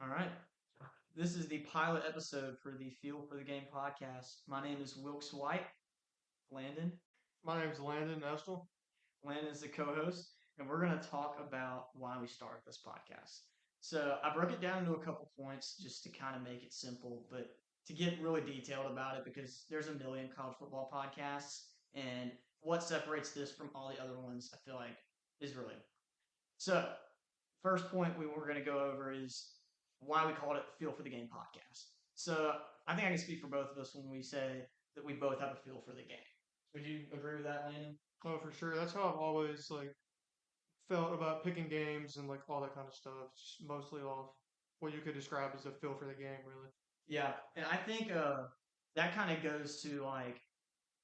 All right. This is the pilot episode for the Feel for the Game podcast. My name is Wilkes White, Landon. My name's Landon Estel. Landon is the co host, and we're going to talk about why we started this podcast. So I broke it down into a couple points just to kind of make it simple, but to get really detailed about it because there's a million college football podcasts, and what separates this from all the other ones, I feel like, is really. So, first point we were going to go over is why we called it Feel for the Game podcast. So I think I can speak for both of us when we say that we both have a feel for the game. Would you agree with that, Landon? Oh, for sure. That's how I've always felt about picking games and all that kind of stuff. Just mostly off what you could describe as a feel for the game, really. Yeah, and I think that kind of goes to like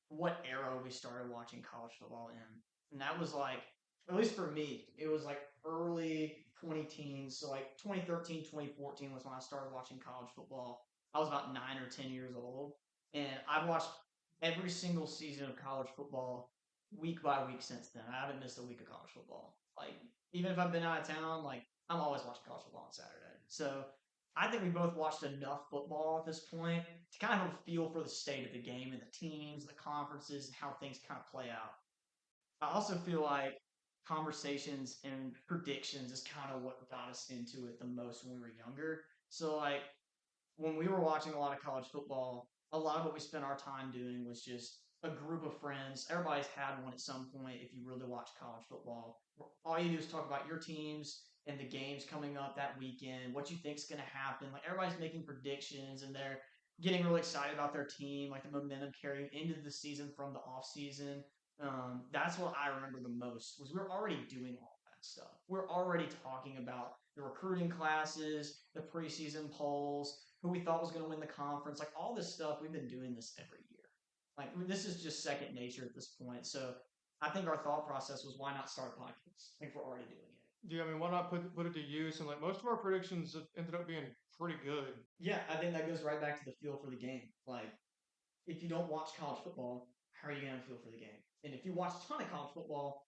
what era we started watching college football in, and that was like at least for me, it was like early 20 teens. So like 2013, 2014 was when I started watching college football. I was about 9 or 10 years old, and I've watched every single season of college football week by week since then. I haven't missed a week of college football. Like even if I've been out of town, like I'm always watching college football on Saturday. So I think we both watched enough football at this point to kind of have a feel for the state of the game and the teams, the conferences, and how things kind of play out. I also feel like conversations and predictions is kind of what got us into it the most when we were younger. So like when we were watching a lot of college football, a lot of what we spent our time doing was just a group of friends. Everybody's had one at some point if you really watch college football. All you do is talk about your teams and the games coming up that weekend, what you think's going to happen. Like everybody's making predictions and they're getting really excited about their team, like the momentum carrying into the season from the off season. That's what I remember the most was we were already doing all that stuff. We're already talking about the recruiting classes, the preseason polls, who we thought was going to win the conference, like all this stuff. We've been doing this every year. Like this is just second nature at this point. So I think our thought process was why not start a podcast? I think we're already doing it. Yeah, I mean, why not put it to use? And most of our predictions have ended up being pretty good. Yeah, I think that goes right back to the feel for the game. Like if you don't watch college football, how are you going to feel for the game? And if you watch a ton of college football,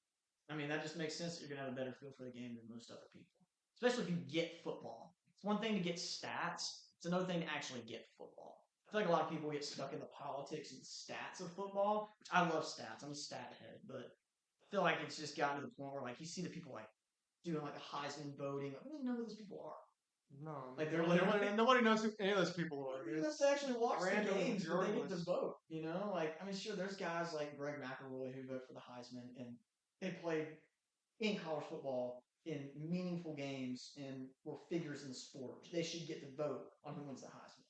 I mean, that just makes sense that you're going to have a better feel for the game than most other people, especially if you get football. It's one thing to get stats, it's another thing to actually get football. I feel like a lot of people get stuck in the politics and stats of football, which I love stats. I'm a stat head, but I feel like it's just gotten to the point where like you see the people like doing like the Heisman voting. I don't even know who those people are. No, Like I they're mean, literally nobody knows who any of those people are. you have It's to actually watch the random games, but they get to journalists. vote. You know, like I mean, sure, there's guys like Greg McElroy who vote for the Heisman, and they played in college football in meaningful games and were figures in the sport. They should get to vote on who wins the Heisman.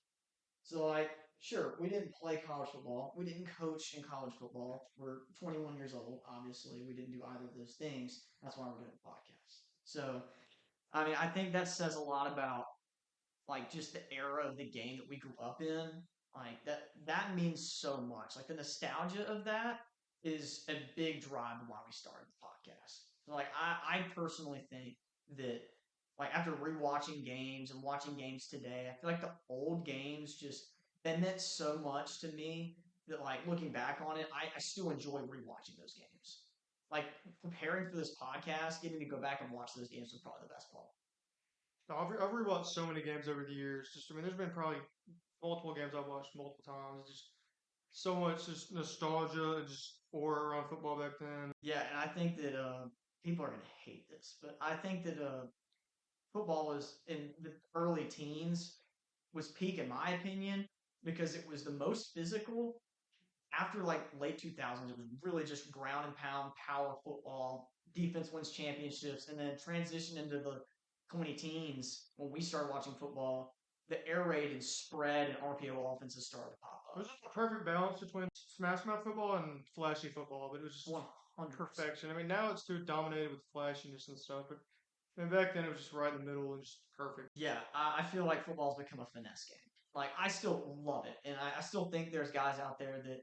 So, like, sure, we didn't play college football. We didn't coach in college football. We're 21 years old. Obviously, we didn't do either of those things. That's why we're doing a podcast. So, I mean, I think that says a lot about like just the era of the game that we grew up in. Like that means so much. Like the nostalgia of that is a big drive of why we started the podcast. So like I personally think that like after rewatching games and watching games today, I feel like the old games just that meant so much to me that like looking back on it, I still enjoy rewatching those games. Like preparing for this podcast, getting to go back and watch those games was probably the best part. No, I've rewatched so many games over the years. Just I mean, there's been probably multiple games I've watched multiple times. Just so much just nostalgia and just aura around football back then. Yeah, and I think that people are going to hate this, but I think that football was in the early teens was peak in my opinion because it was the most physical. After like late 2000s, it was really just ground and pound power football. Defense wins championships, and then transition into the 20 teens when we started watching football. The air raid and spread and RPO offenses started to pop It was up. just a perfect balance between smash mouth football and flashy football, but it was just 100%. perfection. I mean, now it's too dominated with flashiness and stuff, but I mean, back then it was just right in the middle and just perfect. Yeah, I feel like football's become a finesse game. Like I still love it, and I still think there's guys out there that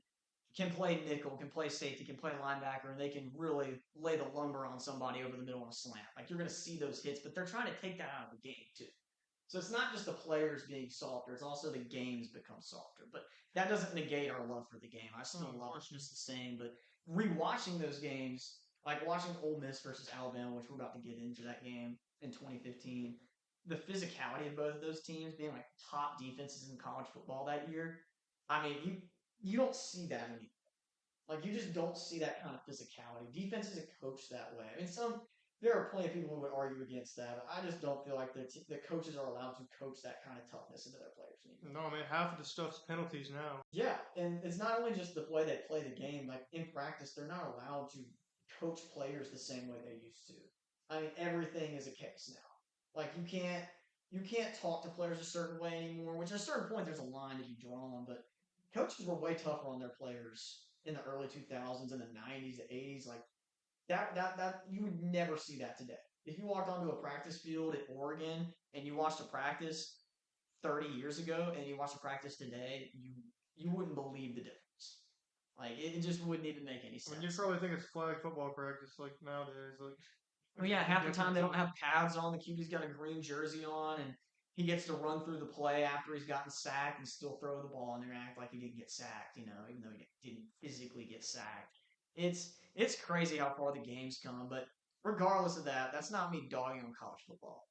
can play nickel, can play safety, can play linebacker, and they can really lay the lumber on somebody over the middle on a slant. Like you're going to see those hits, but they're trying to take that out of the game too. So it's not just the players being softer; it's also the games become softer. But that doesn't negate our love for the game. I still Of love course, it just the same. But rewatching those games, like watching Ole Miss versus Alabama, which we're about to get into that game in 2015, the physicality of both of those teams being like top defenses in college football that year. I mean, you don't see that anymore. Like you just don't see that kind of physicality. Defense isn't coached that way. I mean, there are plenty of people who would argue against that, but I just don't feel like the coaches are allowed to coach that kind of toughness into their players anymore. No, I mean half of the stuff's penalties now. Yeah, and it's not only just the way they play the game. Like in practice, they're not allowed to coach players the same way they used to. I mean, everything is a case now. Like you can't talk to players a certain way anymore. Which at a certain point, there's a line to be drawn. But coaches were way tougher on their players in the early 2000s, in the 90s, the 80s. Like that you would never see that today. If you walked onto a practice field at Oregon and you watched a practice 30 years ago and you watched a practice today, you wouldn't believe the difference. Like it just wouldn't even make any I mean, you sense. probably think it's flag football practice like nowadays. Like, Well, yeah, half the time they don't difference have pads on. The QB's got a green jersey on, and he gets to run through the play after he's gotten sacked and still throw the ball in there and act like he didn't get sacked, even though he didn't physically get sacked. It's crazy how far the game's come, but regardless of that, that's not me dogging on college football.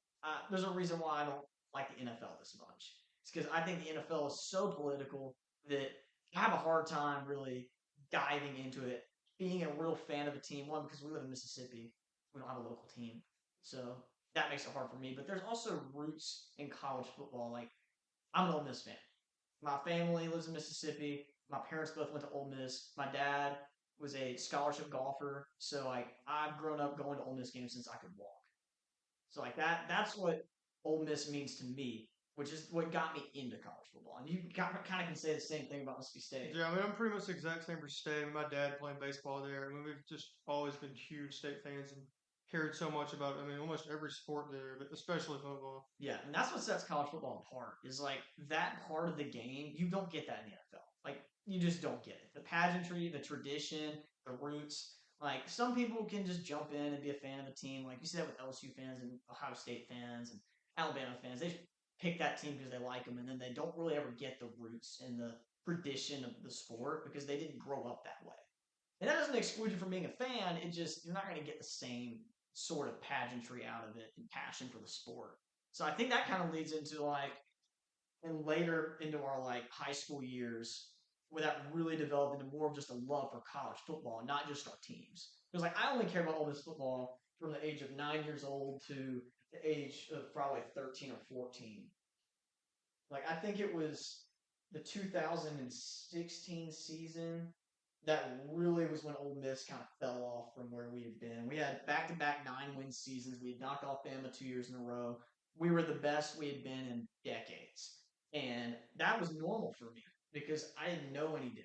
There's a reason why I don't like the NFL this much. It's because I think the NFL is so political that I have a hard time really diving into it, being a real fan of a team. One, because we live in Mississippi, we don't have a local team, so that makes it hard for me. But there's also roots in college football. Like I'm an Ole Miss fan. My family lives in Mississippi. My parents both went to Ole Miss. My dad was a scholarship golfer, so like I've grown up going to Ole Miss games since I could walk. So like that's what Ole Miss means to me, which is what got me into college football. And you kind of can say the same thing about Mississippi State. Yeah, I mean, I'm pretty much the exact same for state. My dad playing baseball there. I mean, we've just always been huge state fans and cared so much about, I mean, almost every sport there, but especially football. Yeah, and that's what sets college football apart. Is like that part of the game you don't get that in the NFL. Like you just don't get it. The pageantry, the tradition, the roots. Like some people can just jump in and be a fan of a team. Like you see that with LSU fans and Ohio State fans and Alabama fans. They pick that team because they like them, and then they don't really ever get the roots and the tradition of the sport because they didn't grow up that way. And that doesn't exclude you from being a fan. It just you're not going to get the same sort of pageantry out of it and passion for the sport. So I think that kind of leads into like and later into our like high school years where that really developed into more of just a love for college football, not just our teams. Because like I only care about Ole Miss football from the age of 9 years old to the age of probably 13 or 14. Like I think it was the 2016 season that really was when Ole Miss kind of fell off from where we had been. We had back-to-back 9-win seasons. We had knocked off Bama 2 years in a row. We were the best we had been in decades, and that was normal for me because I didn't know any different.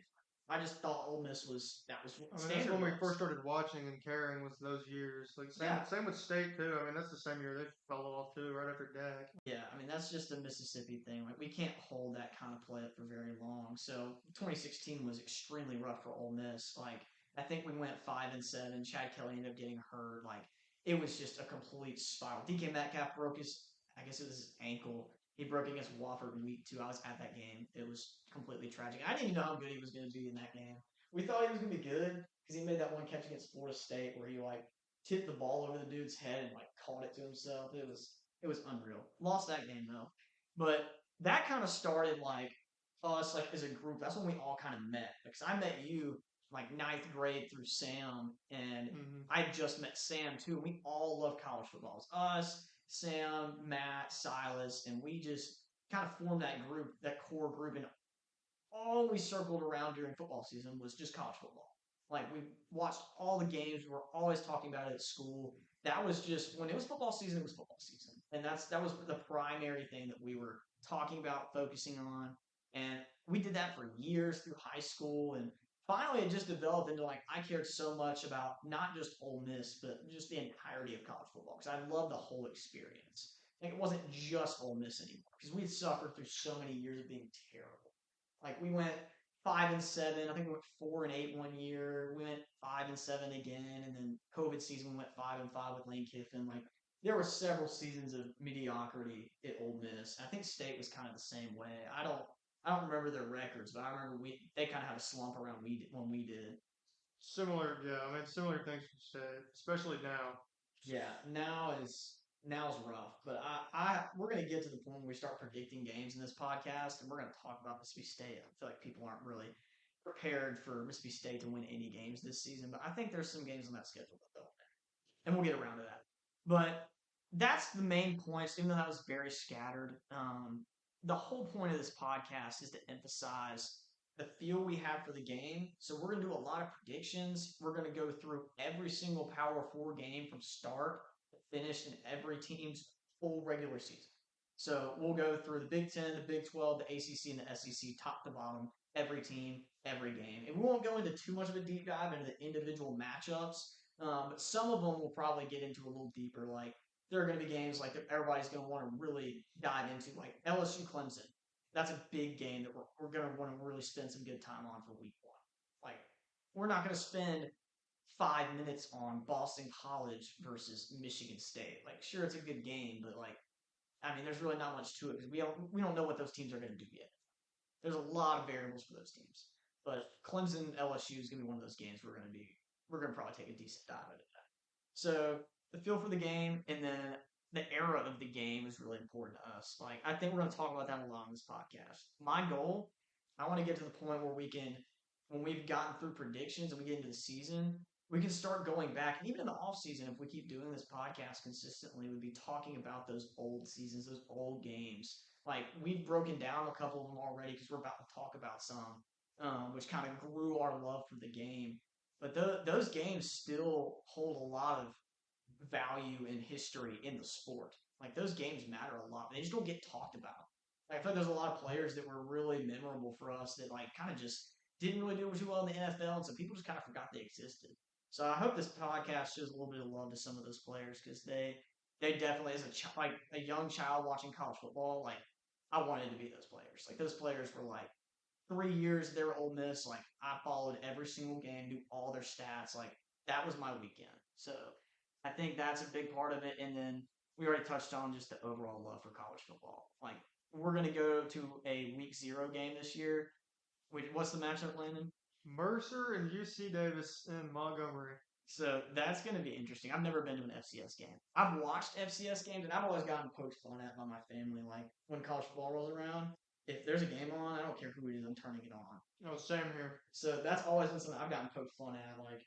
I just thought Ole Miss was that was what I mean, that's standard when we was. first started watching and caring was those years. Like Yeah, same with state too. I mean, that's the same year they fell off too, right after Dak. yeah. I mean, that's just a Mississippi thing. Like we can't hold that kind of play up for very long. So 2016 was extremely rough for Ole Miss. Like I think we went 5-7. Chad Kelly ended up getting hurt. Like it was just a complete spiral. DK Metcalf broke his, I guess it was his ankle. He broke against Wofford in week 2. I was at that game. It was completely tragic. I didn't even know how good he was going to be in that game. We thought he was going to be good because he made that one catch against Florida State where he like tipped the ball over the dude's head and like caught it to himself. It was unreal. Lost that game though. But that kind of started like us like as a group. That's when we all kind of met. Because I met you like ninth grade through Sam, and Mm-hmm. I just met Sam too. And we all love college football. It's us, Sam, Matt, Silas, and we just kind of formed that group, that core group, and all we circled around during football season was just college football. Like we watched all the games. We were always talking about it at school. That was just when it was football season. It was football season, and that was the primary thing that we were talking about, focusing on, and we did that for years through high school. And finally, it just developed into like I cared so much about not just Ole Miss, but just the entirety of college football because I love the whole experience. Like it wasn't just Ole Miss anymore because we had suffered through so many years of being terrible. Like we went 5-7. I think we went 4-8 one year. We went 5-7 again, and then COVID season we went 5-5 with Lane Kiffin. Like there were several seasons of mediocrity at Ole Miss. I think State was kind of the same way. I don't remember their records, but I remember they kind of had a slump around when we did. Similar, yeah. I mean, similar things you said, especially now. Yeah, now is rough, but I we're going to get to the point where we start predicting games in this podcast, and we're going to talk about Mississippi State. I feel like people aren't really prepared for Mississippi State to win any games this season, but I think there's some games on that schedule that they'll win, and we'll get around to that. But that's the main points, even though that was very scattered. The whole point of this podcast is to emphasize the feel we have for the game. So we're going to do a lot of predictions. We're going to go through every single Power 4 game from start to finish in every team's full regular season. So we'll go through the Big 10, the Big 12, the ACC, and the SEC, top to bottom, every team, every game. And we won't go into too much of a deep dive into the individual matchups, but some of them we'll probably get into a little deeper. Like, there are going to be games like that everybody's going to want to really dive into, like LSU Clemson. That's a big game that we're going to want to really spend some good time on for week 1. Like, we're not going to spend 5 minutes on Boston College versus Michigan State. Like, sure, it's a good game, but like, I mean, there's really not much to it because we don't know what those teams are going to do yet. There's a lot of variables for those teams, but Clemson LSU is going to be one of those games we're going to probably take a decent dive into that. So the feel for the game, and then the era of the game is really important to us. Like, I think we're going to talk about that a lot on this podcast. My goal, I want to get to the point where we can, when we've gotten through predictions and we get into the season, we can start going back. And even in the off season, if we keep doing this podcast consistently, we'd be talking about those old seasons, those old games. Like, we've broken down a couple of them already because we're about to talk about some, which kind of grew our love for the game. But those games still hold a lot of value and history in the sport. Like, those games matter a lot. They just don't get talked about. Like, I feel like there's a lot of players that were really memorable for us that like kind of just didn't really do too well in the NFL, and so people just kind of forgot they existed. So I hope this podcast shows a little bit of love to some of those players because they definitely, as like a young child watching college football, like I wanted to be those players. Like, those players were like 3 years they were Ole Miss. Like, I followed every single game, knew all their stats. Like, that was my weekend. So I think that's a big part of it. And then we already touched on just the overall love for college football. Like, we're going to go to a week 0 game this year. What's the matchup, Landon? Mercer and UC Davis in Montgomery. So that's going to be interesting. I've never been to an FCS game. I've watched FCS games, and I've always gotten poked fun at by my family. Like, when college football rolls around, if there's a game on, I don't care who it is, I'm turning it on. Oh, same here. So that's always been something I've gotten poked fun at. Like,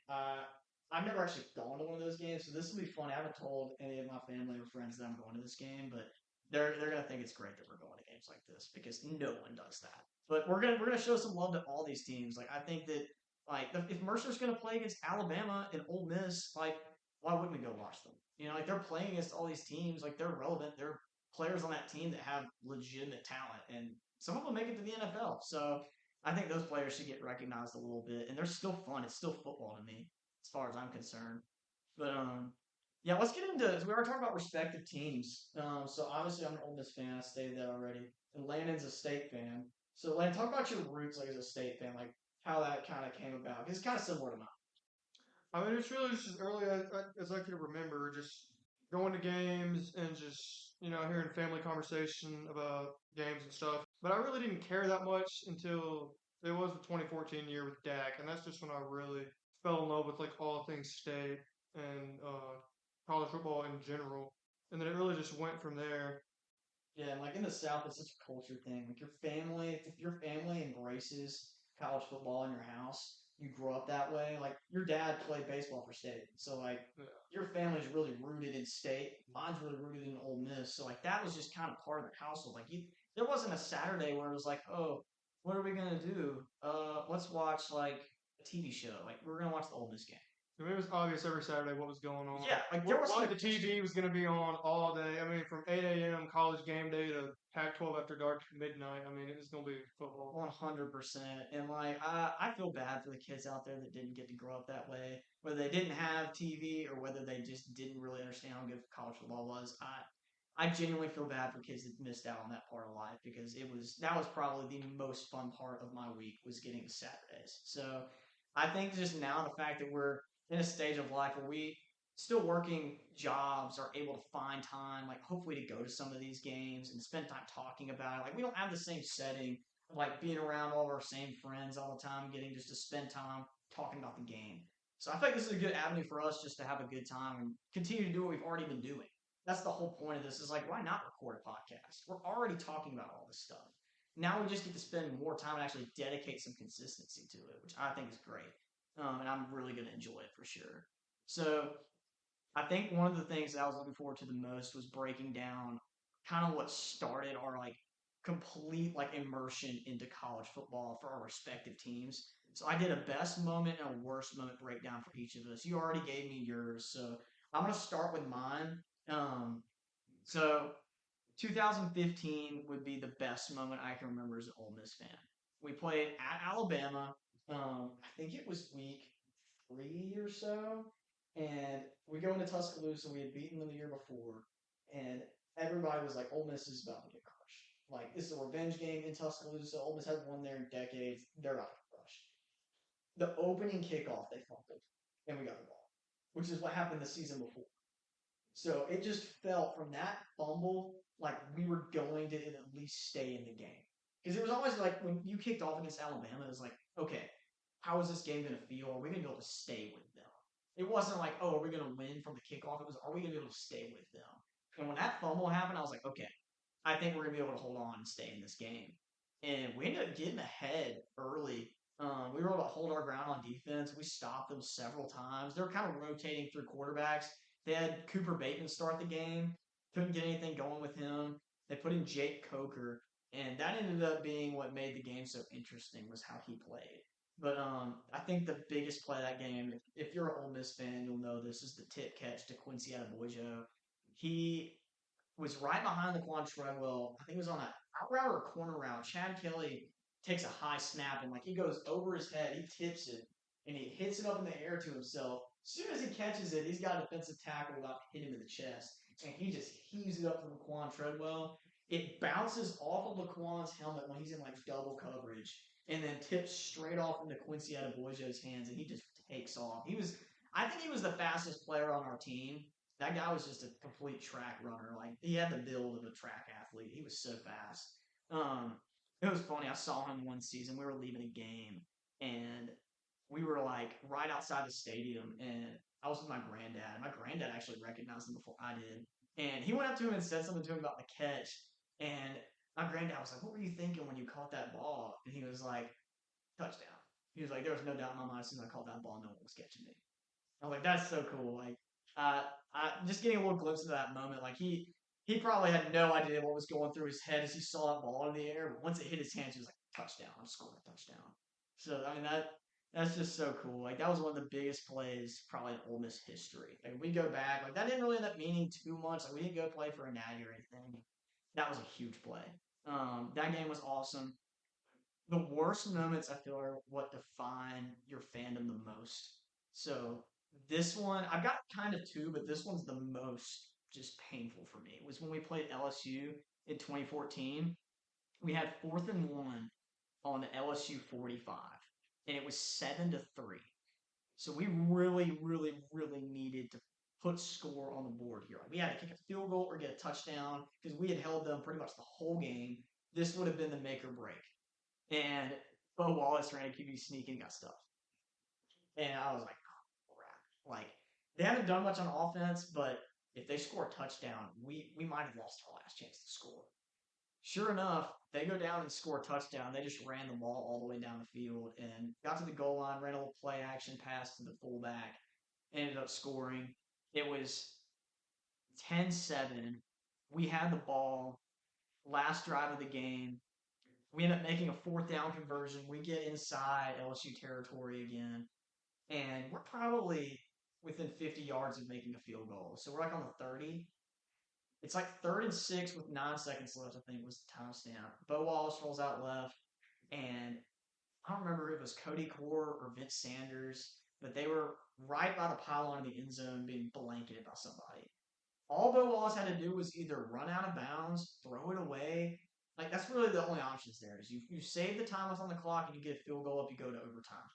I've never actually gone to one of those games, so this will be fun. I haven't told any of my family or friends that I'm going to this game, but they're gonna think it's great that we're going to games like this because no one does that. But we're gonna show some love to all these teams. Like, I think that like if Mercer's gonna play against Alabama and Ole Miss, like, why wouldn't we go watch them? You know, like, they're playing against all these teams. Like, they're relevant. They're players on that team that have legitimate talent, and some of them make it to the NFL. So I think those players should get recognized a little bit, and they're still fun. It's still football to me, as far as I'm concerned. But yeah, let's get into it. We already talked about respective teams. So obviously I'm an Ole Miss fan. I stated that already. And Landon's a State fan. So Landon, talk about your roots, like, as a State fan, like how that kind of came about. Because it's kind of similar to mine. I mean, it's really just as early as I can remember, just going to games and just, hearing family conversation about games and stuff. But I really didn't care that much until it was the 2014 year with Dak, and that's just when I really fell in love with, like, all things State and college football in general. And then it really just went from there. Yeah, and like in the South, it's such a culture thing. Like, if your family embraces college football in your house, you grow up that way. Like, your dad played baseball for State, so like Yeah. your family's really rooted in State. Mine's really rooted in Ole Miss. So like that was just kind of part of the household. Like, there wasn't a Saturday where it was like, oh, what are we gonna do? Let's watch like a TV show. Like, we're gonna watch the Ole Miss game. I mean, it was obvious every Saturday what was going on. Yeah, like there was What like the TV was going to be on all day. I mean, from 8 a.m. college game day to Pac-12 after dark midnight. I mean, it was going to be football. 100%. And like, I feel bad for the kids out there that didn't get to grow up that way, whether they didn't have TV or whether they just didn't really understand how good college football was. I genuinely feel bad for kids that missed out on that part of life because that was probably the most fun part of my week was getting to Saturdays. So I think just now the fact that we're in a stage of life where we still working jobs are able to find time, like, hopefully to go to some of these games and spend time talking about it. Like, we don't have the same setting of like being around all of our same friends all the time, getting just to spend time talking about the game. So I think this is a good avenue for us just to have a good time and continue to do what we've already been doing. that's the whole point of this is like, why not record a podcast? We're already talking about all this stuff. Now we just get to spend more time and actually dedicate some consistency to it, which I think is great. And I'm really going to enjoy it for sure. So I think one of the things that I was looking forward to the most was breaking down kind of what started our like complete like immersion into college football for our respective teams. So I did a best moment and a worst moment breakdown for each of us. You already gave me yours, so I'm gonna start with mine. Um, so 2015 would be the best moment I can remember as an Ole Miss fan. We played at Alabama. I think it was week 3 or so, and we go into Tuscaloosa. We had beaten them the year before, and everybody was like, "Ole Miss is about to get crushed. Like this is a revenge game in Tuscaloosa. Ole Miss hasn't won there in decades. They're about to get crushed." The opening kickoff, they fumbled, and we got the ball, which is what happened the season before. So it just felt from that fumble like we were going to at least stay in the game. Because it was always like when you kicked off against Alabama, it was like, okay, how is this game going to feel? Are we going to be able to stay with them? It wasn't like, oh, are we going to win from the kickoff? It was, are we going to be able to stay with them? And when that fumble happened, I was like, okay, I think we're going to be able to hold on and stay in this game. And we ended up getting ahead early. We were able to hold our ground on defense. We stopped them several times. They were kind of rotating through quarterbacks. They had Cooper Bateman start the game. Couldn't get anything going with him. They put in Jake Coker, and that ended up being what made the game so interesting was how he played. But I think the biggest play of that game, if you're an Ole Miss fan, you'll know this is the tip catch to Quincy Adebojo. He was right behind Laquan Treadwell. I think it was on an out route or a corner route. Chad Kelly takes a high snap and like he goes over his head, he tips it, and he hits it up in the air to himself. As soon as he catches it, he's got a defensive tackle without hitting him in the chest, and he just heaves it up to Laquan Treadwell. It bounces off of Laquan's helmet when he's in like double coverage, and then tips straight off into Quincy Adebojo's hands, and he just takes off. I think he was the fastest player on our team. That guy was just a complete track runner. Like he had the build of a track athlete. He was so fast. Um, it was funny. I saw him one season. We were leaving a game, and we were like right outside the stadium, and I was with my granddad. My granddad actually recognized him before I did, and he went up to him and said something to him about the catch. And my granddad was like, "What were you thinking when you caught that ball?" And he was like, "Touchdown." He was like, "There was no doubt in my mind as soon as I caught that ball, no one was catching me." I was like, "That's so cool!" Like, just getting a little glimpse of that moment. Like he probably had no idea what was going through his head as he saw that ball in the air. But once it hit his hands, he was like, "Touchdown! I'm scoring a touchdown." So I mean that's just so cool. Like that was one of the biggest plays probably in Ole Miss history. Like we go back, like that didn't really end up meaning too much. Like we didn't go play for a natty or anything. That was a huge play. That game was awesome. The worst moments I feel are what define your fandom the most. So this one, I've got kind of two, but this one's the most just painful for me. It was when we played LSU in 2014. We had 4th and 1 on the LSU 45, and it was 7-3. So we really, really, really needed to put score on the board here. Like we had to kick a field goal or get a touchdown because we had held them pretty much the whole game. This would have been the make or break. And Bo Wallace ran a QB sneak and got stuffed. And I was like, oh, crap. Like, they haven't done much on offense, but if they score a touchdown, we might have lost our last chance to score. Sure enough, they go down and score a touchdown. They just ran the ball all the way down the field and got to the goal line, ran a little play action pass to the fullback, ended up scoring. It was 10-7. We had the ball, last drive of the game. We end up making a 4th down conversion. We get inside LSU territory again, and we're probably within 50 yards of making a field goal. So we're like on the 30. It's like 3rd and 6 with 9 seconds left, I think was the timestamp. Bo Wallace rolls out left, and I don't remember if it was Cody Core or Vince Sanders, but they were right by the pylon in the end zone being blanketed by somebody. All Bo Wallace had to do was either run out of bounds, throw it away. Like that's really the only options there is you save the time that's on the clock and you get a field goal if you go to overtime.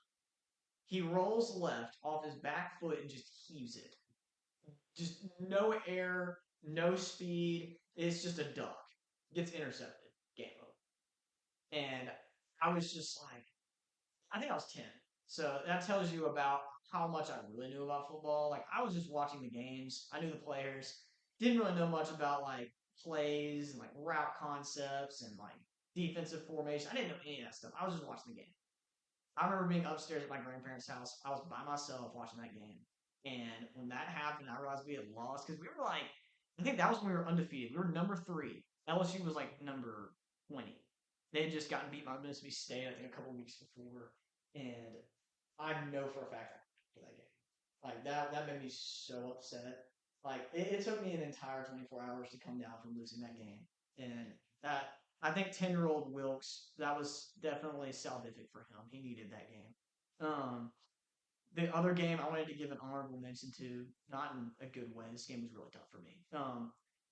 He rolls left off his back foot and just heaves it. Just no air, no speed. It's just a duck. Gets intercepted. Game over. And I was just like, I think I was 10. So that tells you about how much I really knew about football. Like I was just watching the games. I knew the players. didn't really know much about like plays and like route concepts and like defensive formation. I didn't know any of that stuff. I was just watching the game. I remember being upstairs at my grandparents' house. I was by myself watching that game. And when that happened, I realized we had lost because we were like, I think that was when we were undefeated. We were number 3. LSU was like number 20. They had just gotten beat by Mississippi State, I think, a couple weeks before. And I know for a fact for that game. Like that made me so upset. Like it took me an entire 24 hours to come down from losing that game. And that I think 10-year-old Wilkes, that was definitely salvific for him. He needed that game. The other game I wanted to give an honorable mention to, not in a good way. This game was really tough for me.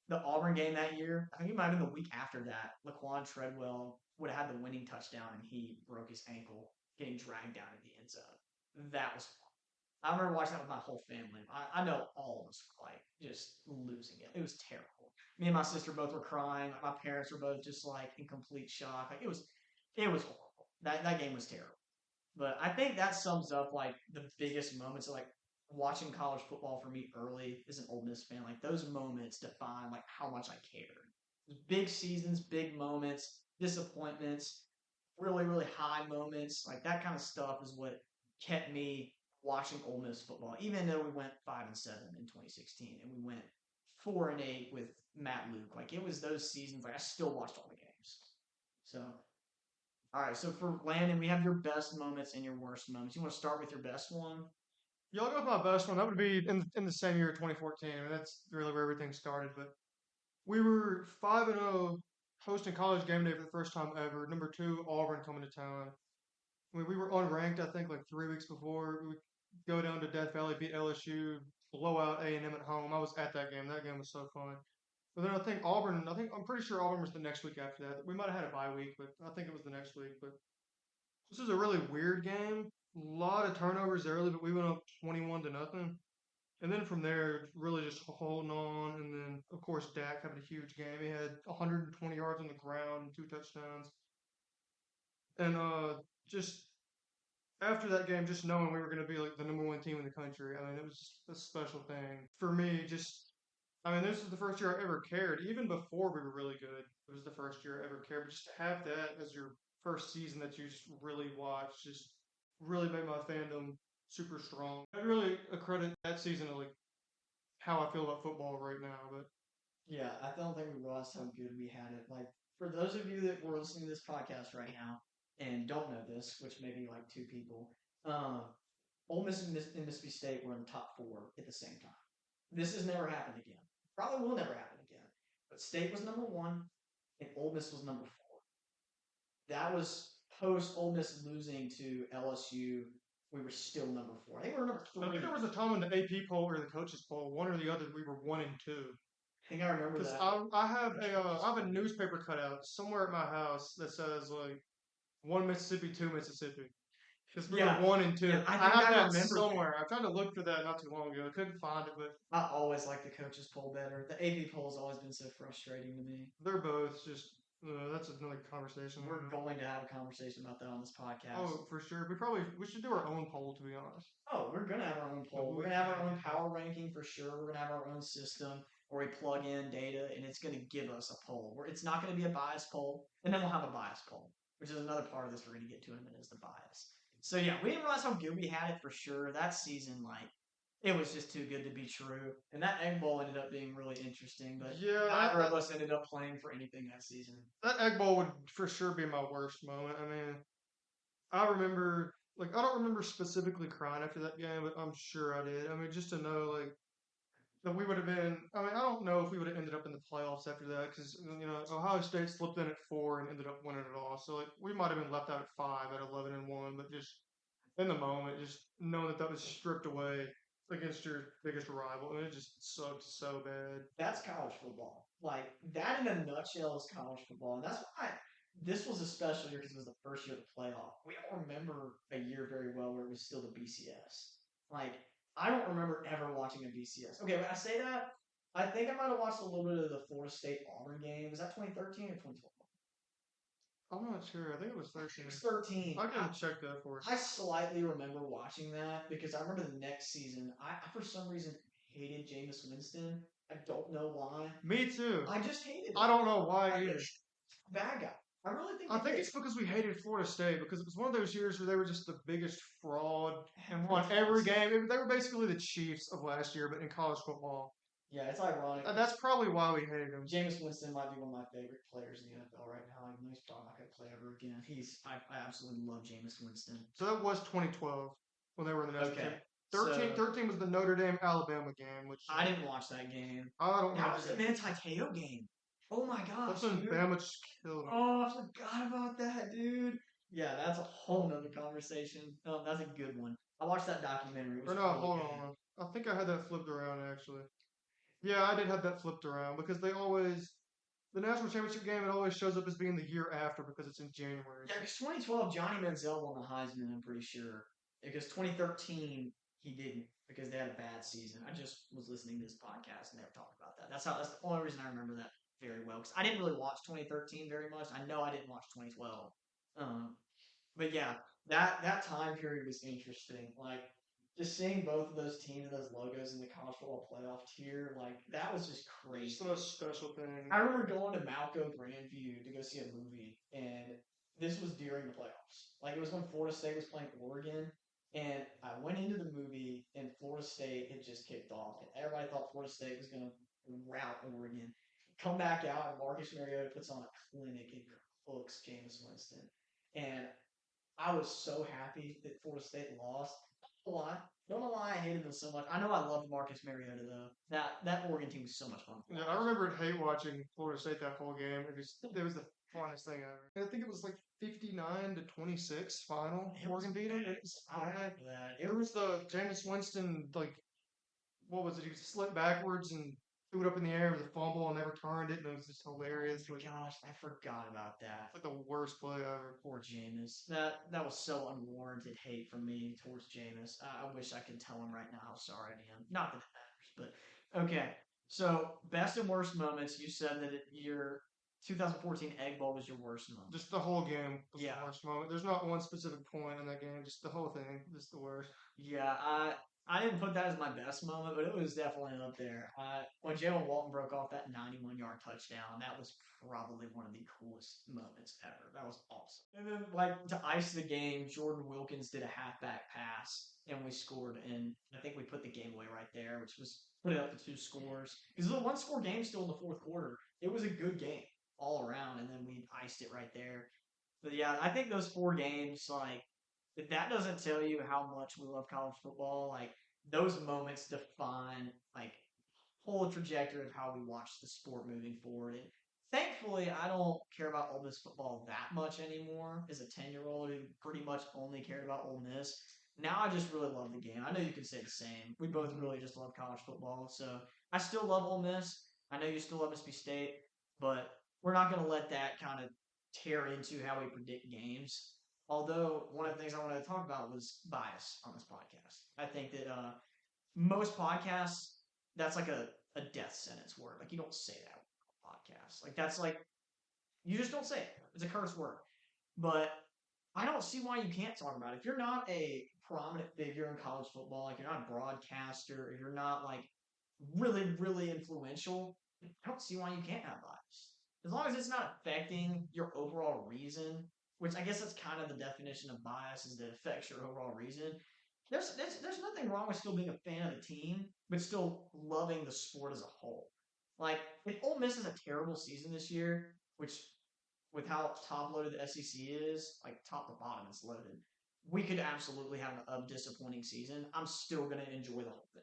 The Auburn game that year, I think it might have been the week after that. Laquan Treadwell would have had the winning touchdown, and he broke his ankle getting dragged down in the end zone. That was fun. I remember watching that with my whole family. I know all of us were like just losing it. It was terrible. Me and my sister both were crying. My parents were both just like in complete shock. Like it was horrible. That game was terrible. But I think that sums up like the biggest moments of like watching college football for me early as an Ole Miss fan. Like those moments define like how much I cared. Big seasons, big moments, disappointments, really, really high moments. Like that kind of stuff is what kept me watching Ole Miss football. Even though we went 5-7 in 2016 and we went 4-8 with Matt Luke. Like it was those seasons. Like I still watched all the games. So all right, so for Landon, we have your best moments and your worst moments. You want to start with your best one? Yeah, I'll go with my best one. That would be in the same year, 2014. I mean, that's really where everything started. But we were 5-0, hosting college game day for the first time ever. Number 2, Auburn coming to town. I mean, we were unranked, I think, like 3 weeks before. We would go down to Death Valley, beat LSU, blow out A&M at home. I was at that game. That game was so fun. But then I'm pretty sure Auburn was the next week after that. We might have had a bye week, but I think it was the next week. But this was a really weird game. A lot of turnovers early, but we went up 21-0. And then from there, really just holding on. And then, of course, Dak having a huge game. He had 120 yards on the ground and 2 touchdowns. And just after that game, just knowing we were going to be like the number 1 team in the country, I mean, it was just a special thing for me. I mean, this is the first year I ever cared. Even before we were really good, it was the first year I ever cared. But just to have that as your first season that you just really watched, just really made my fandom super strong. I really accredit that season to like how I feel about football right now. But Yeah, I don't think we realized how good we had it. Like for those of you that were listening to this podcast right now and don't know this, which may be like 2 people, Ole Miss and Mississippi State were in the top 4 at the same time. This has never happened again. Probably will never happen again. But State was number 1 and Ole Miss was number 4. That was post Ole Miss losing to LSU. We were still number 4. I think we were number 3. I think there was a time in the AP poll or the coaches poll, one or the other, we were 1 and 2. I think I remember Because that. I have a newspaper cutout somewhere at my house that says like 1 Mississippi, 2 Mississippi. Because we were 1 and 2. Yeah, I have that remember somewhere. I tried to look for that not too long ago. I couldn't find it, but I always like the coaches poll better. The AP poll has always been so frustrating to me. they're both just that's another conversation. We're going to have a conversation about that on this podcast. Oh, for sure. We should do our own poll, to be honest. Oh, we're gonna have our own poll. We're gonna have our own power ranking for sure. We're gonna have our own system where we plug in data and it's gonna give us a poll. Where it's not gonna be a bias poll, and then we'll have a bias poll, which is another part of this we're gonna get to in a minute, is the bias. So yeah, we didn't realize how good we had it for sure. That season, like, it was just too good to be true. And that Egg Bowl ended up being really interesting, but Yeah, neither of us ended up playing for anything that season. that Egg Bowl would for sure be my worst moment. I mean, I remember, like, I don't remember specifically crying after that game, but I'm sure I did. I mean, just to know, like, that we would have been, I mean, I don't know if we would have ended up in the playoffs after that because, Ohio State slipped in at 4 and ended up winning it all. So, like, we might have been left out at 5 at 11-1, but just in the moment, just knowing that was stripped away against your biggest rival, and it just sucked so bad. That's college football. Like, that in a nutshell is college football. And that's why this was a special year because it was the first year of the playoff. We don't remember a year very well where it was still the BCS. Like, I don't remember ever watching a BCS. Okay, when I say that, I think I might have watched a little bit of the Florida State Auburn game. Was that 2013 or 2012? I'm not sure. I think it was 13. It was 13. I can check that for us. I slightly remember watching that because I remember the next season, I for some reason hated Jameis Winston, I don't know why. Me too. I just hated it. I don't know why I either. think bad guy. I really think I they think did. it's because we hated Florida State because it was one of those years where they were just the biggest fraud and Every won every time. game. They were basically the Chiefs of last year, but in college football. Yeah, it's ironic. That's probably why we hated him. Jameis Winston might be one of my favorite players in the NFL right now. Even though he's probably not going to play ever again. I absolutely love Jameis Winston. So that was 2012 when they were in the national Okay. championship. 13 was the Notre Dame Alabama game, which I didn't watch that game. I don't know. That was a Manti Te'o game. Oh my gosh, That's when dude. Bama just killed him. Oh, I forgot about that, dude. Yeah, that's a whole nother conversation. Oh, that's a good one. I watched that documentary. It was Or no, really hold good. on. I think I had that flipped around actually. Yeah, I did have that flipped around because they always the national championship game it always shows up as being the year after because it's in January. Yeah, because 2012, Johnny Manziel won the Heisman, I'm pretty sure. Because 2013, he didn't because they had a bad season. I just was listening to this podcast and they were talking about that. That's the only reason I remember that very well. Because I didn't really watch 2013 very much. I know I didn't watch 2012. But yeah, that time period was interesting. Like just seeing both of those teams and those logos in the college football playoff tier, like that was just It's crazy. the most special thing. I remember going to Malco Grandview to go see a movie, and this was during the playoffs. Like it was when Florida State was playing Oregon, and I went into the movie, and Florida State had just kicked off, and everybody thought Florida State was going to rout Oregon. Come back out, and Marcus Mariota puts on a clinic and cooks Jameis Winston, and I was so happy that Florida State lost. Don't know why I hated them so much. I know I loved Marcus Mariota though. That Oregon team was so much fun. Yeah, I remember hate watching Florida State that whole game. It was the funnest thing ever. And I think it was like 59-26 final. Oregon beat them. It was the Jameis Winston like what was it? He slipped backwards and threw it up in the air with a fumble and never turned it, and it was just hilarious. Oh my gosh, I forgot about that. Like the worst play ever. Poor Jameis. That was so unwarranted hate from me towards Jameis. I wish I could tell him right now how sorry I am. Not that it matters, but okay. So best and worst moments. You said that your 2014 Egg Bowl was your worst moment. Just the whole game was Yeah. the worst moment. There's not one specific point in that game. Just the whole thing. Just the worst. Yeah, I didn't put that as my best moment, but it was definitely up there. When Jalen Walton broke off that 91-yard touchdown, that was probably one of the coolest moments ever. That was awesome. And then, like, to ice the game, Jordan Wilkins did a halfback pass, and we scored, and I think we put the game away right there, which was put it up to 2 scores. Because it was a one-score game still in the fourth quarter. It was a good game all around, and then we iced it right there. But yeah, I think those 4 games, like, if that doesn't tell you how much we love college football, like those moments define like whole trajectory of how we watch the sport moving forward. And thankfully, I don't care about Ole Miss football that much anymore. As a 10-year-old who pretty much only cared about Ole Miss, now I just really love the game. I know you can say the same. We both really just love college football, so I still love Ole Miss. I know you still love Mississippi State, but we're not going to let that kind of tear into how we predict games. Although one of the things I wanted to talk about was bias on this podcast. I think that most podcasts, that's like a death sentence word. Like you don't say that on podcasts. Like that's like you just don't say it. It's a curse word. But I don't see why you can't talk about it. If you're not a prominent figure in college football, like you're not a broadcaster, or you're not like really, really influential, I don't see why you can't have bias. As long as it's not affecting your overall reason, which I guess that's kind of the definition of bias is that it affects your overall reason. There's nothing wrong with still being a fan of the team, but still loving the sport as a whole. Like if Ole Miss has a terrible season this year, which with how top loaded the SEC is, like top to bottom it's loaded, we could absolutely have a disappointing season. I'm still going to enjoy the whole thing.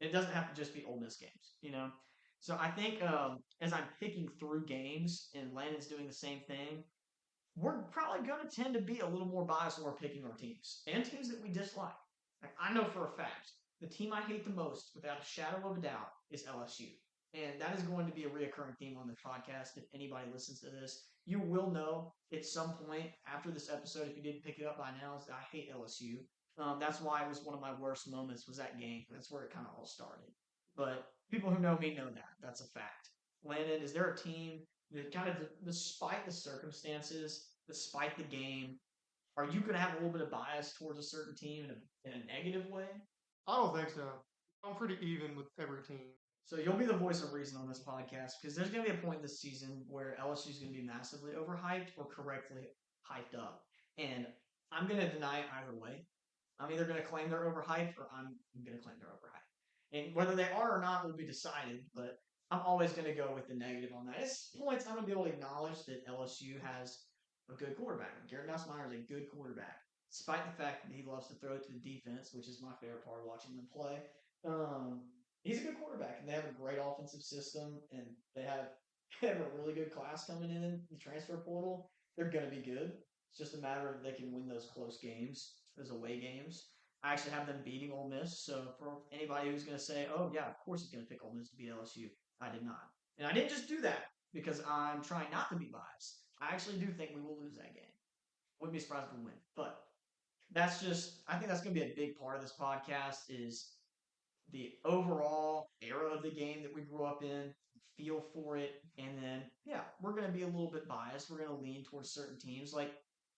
It doesn't have to just be Ole Miss games, you know? So I think as I'm picking through games and Landon's doing the same thing, we're probably going to tend to be a little more biased when we're picking our teams and teams that we dislike. Like, I know for a fact the team I hate the most, without a shadow of a doubt, is LSU. And that is going to be a reoccurring theme on the podcast. If anybody listens to this, you will know at some point after this episode, if you didn't pick it up by now, is that I hate LSU. That's why it was one of my worst moments was that game. That's where it kind of all started. But people who know me know that. That's a fact. Landon, is there a team that kind of, despite the circumstances, despite the game, are you going to have a little bit of bias towards a certain team in a negative way? I don't think so. I'm pretty even with every team. So you'll be the voice of reason on this podcast because there's going to be a point this season where LSU is going to be massively overhyped or correctly hyped up, and I'm going to deny it either way. I'm either going to claim they're overhyped or I'm going to claim they're overhyped. And whether they are or not will be decided, but I'm always going to go with the negative on that. At points, I'm going to be able to acknowledge that LSU has a good quarterback. Garrett Nussmeier is a good quarterback, despite the fact that he loves to throw it to the defense, which is my favorite part of watching them play. He's a good quarterback, and they have a great offensive system, and they have a really good class coming in the transfer portal. They're going to be good. It's just a matter of if they can win those close games, those away games. I actually have them beating Ole Miss. So for anybody who's going to say, "Oh yeah, of course he's going to pick Ole Miss to beat LSU," I did not, and I didn't just do that because I'm trying not to be biased. I actually do think we will lose that game. Wouldn't be surprised if we win, but that's just. I think that's going to be a big part of this podcast is the overall era of the game that we grew up in, feel for it, and then yeah, we're going to be a little bit biased. We're going to lean towards certain teams. Like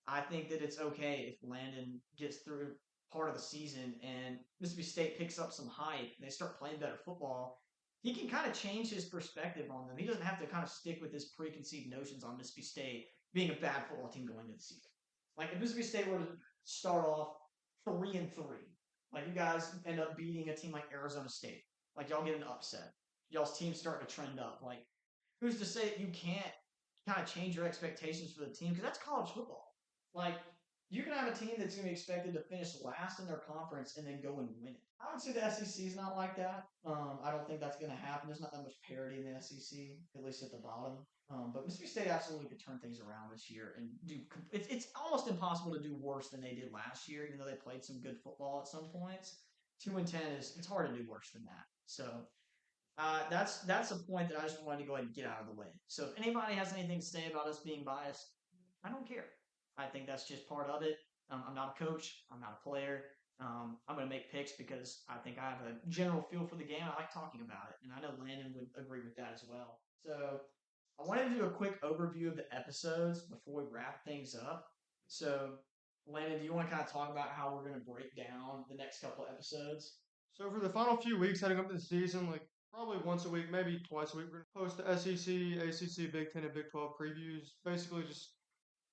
I think that it's okay if Landon gets through part of the season and Mississippi State picks up some hype and they start playing better football. He can kind of change his perspective on them. He doesn't have to kind of stick with his preconceived notions on Mississippi State being a bad football team going into the season. Like if Mississippi State were to start off 3-3, like you guys end up beating a team like Arizona State, like y'all get an upset, y'all's team starting to trend up. Like who's to say that you can't kind of change your expectations for the team because that's college football. Like you can have a team that's going to be expected to finish last in their conference and then go and win it. I would say the SEC is not like that. I don't think that's going to happen. There's not that much parity in the SEC, at least at the bottom. But Mississippi State absolutely could turn things around this year and do. It's almost impossible to do worse than they did last year, even though they played some good football at some points. 2-10 it's hard to do worse than that. So that's a point that I just wanted to go ahead and get out of the way. So if anybody has anything to say about us being biased, I don't care. I think that's just part of it. I'm not a coach. I'm not a player. I'm going to make picks because I think I have a general feel for the game. I like talking about it, and I know Landon would agree with that as well. So I wanted to do a quick overview of the episodes before we wrap things up. So, Landon, do you want to kind of talk about how we're going to break down the next couple episodes? So for the final few weeks heading up to the season, like probably once a week, maybe twice a week, we're going to post the SEC, ACC, Big Ten, and Big 12 previews. Basically just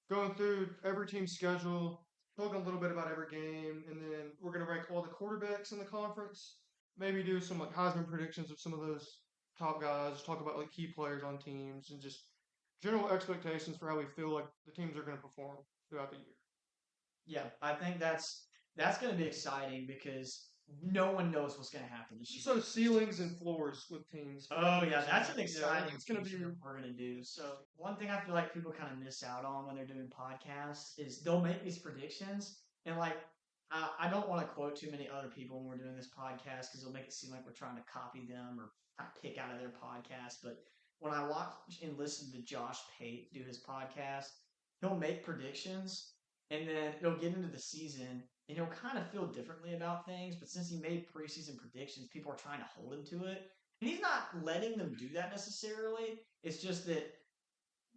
going through every team's schedule, talking a little bit about every game, and then we're going to rank all the quarterbacks in the conference. Maybe do some like Heisman predictions of some of those top guys. Talk about like key players on teams and just general expectations for how we feel like the teams are going to perform throughout the year. Yeah, I think that's going to be exciting because no one knows what's going to happen this year. So ceilings and floors with teams. Oh yeah, that's an exciting. It's going to be we're going to do. So one thing I feel like people kind of miss out on when they're doing podcasts is they'll make these predictions and like I don't want to quote too many other people when we're doing this podcast because it'll make it seem like we're trying to copy them or pick out of their podcast. But when I watch and listen to Josh Pate do his podcast, he'll make predictions and then he'll get into the season and he'll kind of feel differently about things. But since he made preseason predictions, people are trying to hold him to it. And he's not letting them do that necessarily. It's just that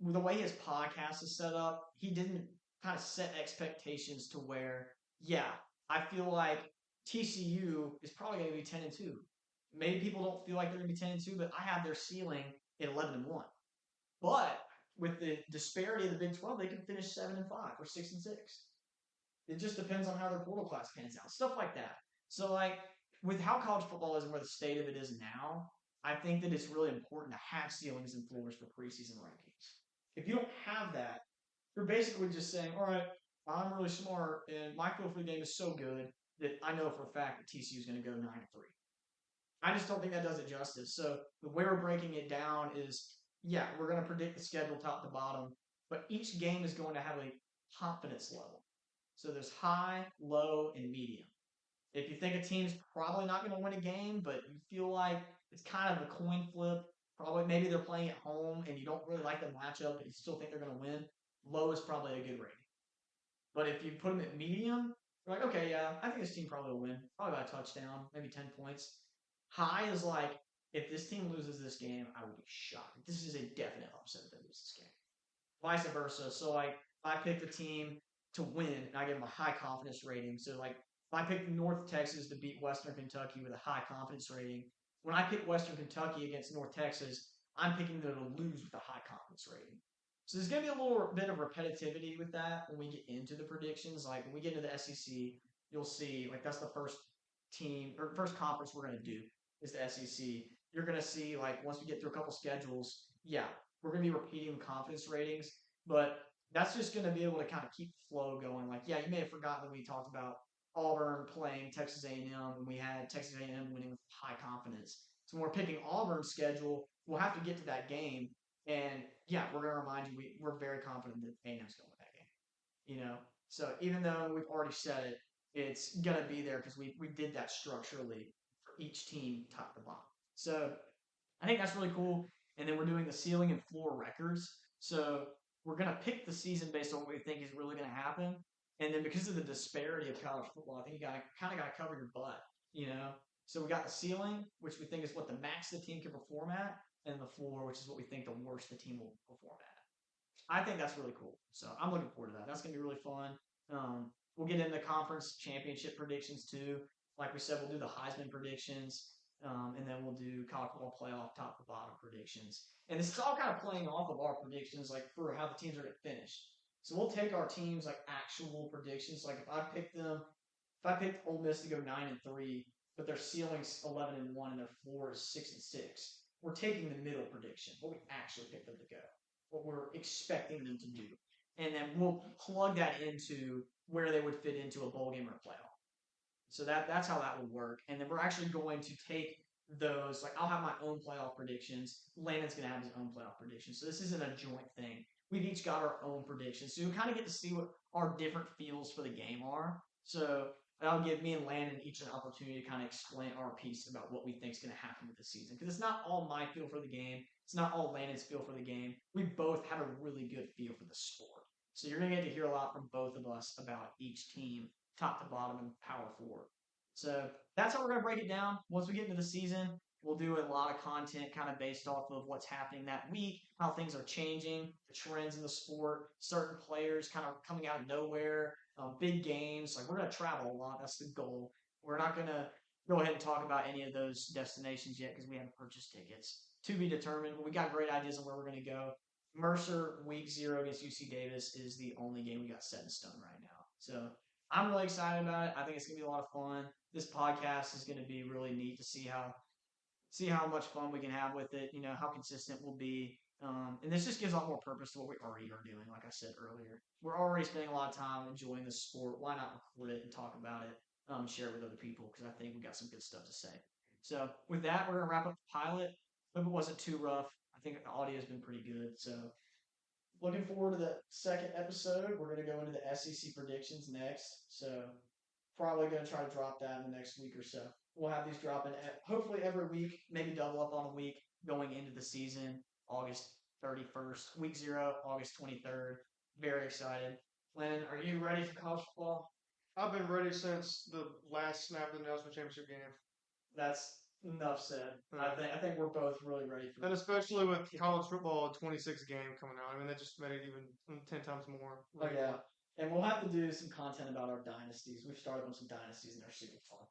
with the way his podcast is set up, he didn't kind of set expectations to where, yeah, I feel like TCU is probably going to be 10-2. Maybe people don't feel like they're going to be 10-2, but I have their ceiling at 11-1. But with the disparity of the Big 12, they can finish 7-5 or 6-6. It just depends on how their portal class pans out, stuff like that. So, like with how college football is and where the state of it is now, I think that it's really important to have ceilings and floors for preseason rankings. If you don't have that, you're basically just saying, all right, I'm really smart and my feel for the game is so good that I know for a fact that TCU is going to go 9-3. I just don't think that does it justice. So the way we're breaking it down is, yeah, we're going to predict the schedule top to bottom, but each game is going to have a confidence level. So there's high, low, and medium. If you think a team's probably not going to win a game, but you feel like it's kind of a coin flip, probably maybe they're playing at home and you don't really like the matchup, but you still think they're going to win, low is probably a good rating. But if you put them at medium, you're like, okay, yeah, I think this team probably will win. Probably by a touchdown, maybe 10 points. High is like, if this team loses this game, I would be shocked. This is a definite upset if they lose this game. Vice versa. So, like, if I pick the team to win and I give them a high confidence rating, so, like, if I pick North Texas to beat Western Kentucky with a high confidence rating, when I pick Western Kentucky against North Texas, I'm picking them to lose with a high confidence rating. So there's going to be a little bit of repetitivity with that when we get into the predictions. Like when we get into the SEC, you'll see like that's the first team or first conference we're going to do is the SEC. You're going to see like once we get through a couple schedules, yeah, we're going to be repeating confidence ratings, but that's just going to be able to kind of keep the flow going. Like, yeah, you may have forgotten that we talked about Auburn playing Texas A&M, and we had Texas A&M winning with high confidence. So when we're picking Auburn's schedule, we'll have to get to that game, and yeah, we're going to remind you we're very confident that A&M's going to win that game. You know, so even though we've already said it, it's going to be there because we did that structurally for each team, top to bottom. So I think that's really cool. And then we're doing the ceiling and floor records. So we're going to pick the season based on what we think is really going to happen. And then because of the disparity of college football, I think you got to kind of got to cover your butt, you know. So we got the ceiling, which we think is what the max the team can perform at, and the floor, which is what we think the worst the team will perform at. I think that's really cool. So I'm looking forward to that. That's going to be really fun. We'll get into conference championship predictions too. Like we said, we'll do the Heisman predictions, and then we'll do college football playoff top to bottom predictions. And this is all kind of playing off of our predictions, like for how the teams are going to finish. So we'll take our teams like actual predictions. Like if I picked Ole Miss to go 9-3, but their ceiling's 11-1 and their floor is 6-6, we're taking the middle prediction, what we actually picked them to go, what we're expecting them to do, and then we'll plug that into where they would fit into a bowl game or a playoff. So that's how that would work. And then we're actually going to take those, like I'll have my own playoff predictions. Landon's going to have his own playoff predictions. So this isn't a joint thing. We've each got our own predictions. So you kind of get to see what our different feels for the game are. So that'll give me and Landon each an opportunity to kind of explain our piece about what we think is going to happen with the season. Because it's not all my feel for the game. It's not all Landon's feel for the game. We both have a really good feel for the sport. So you're going to get to hear a lot from both of us about each team, top to bottom, and power forward. So that's how we're going to break it down. Once we get into the season, we'll do a lot of content kind of based off of what's happening that week, how things are changing, the trends in the sport, certain players kind of coming out of nowhere, big games. Like we're going to travel a lot. That's the goal. We're not going to go ahead and talk about any of those destinations yet because we haven't purchased tickets. To be determined, but we got great ideas on where we're going to go. Mercer week 0 against UC Davis is the only game we got set in stone right now. So I'm really excited about it. I think it's going to be a lot of fun. This podcast is going to be really neat to see how much fun we can have with it, you know, how consistent we'll be. And this just gives a lot more purpose to what we already are doing, like I said earlier. We're already spending a lot of time enjoying the sport. Why not record it and talk about it, share it with other people, because I think we got some good stuff to say. So with that, we're going to wrap up the pilot. Hope it wasn't too rough. I think the audio has been pretty good. So looking forward to the second episode. We're going to go into the SEC predictions next. So probably going to try to drop that in the next week or so. We'll have these dropping hopefully every week, maybe double up on a week going into the season, August 31st, week 0, August 23rd. Very excited. Lennon, are you ready for college football? I've been ready since the last snap of the National Championship game. That's enough said. I think we're both really ready for it. And especially with college football 26 game coming out. I mean, that just made it even 10 times more. Oh, yeah. And we'll have to do some content about our dynasties. We've started on some dynasties and they're super fun.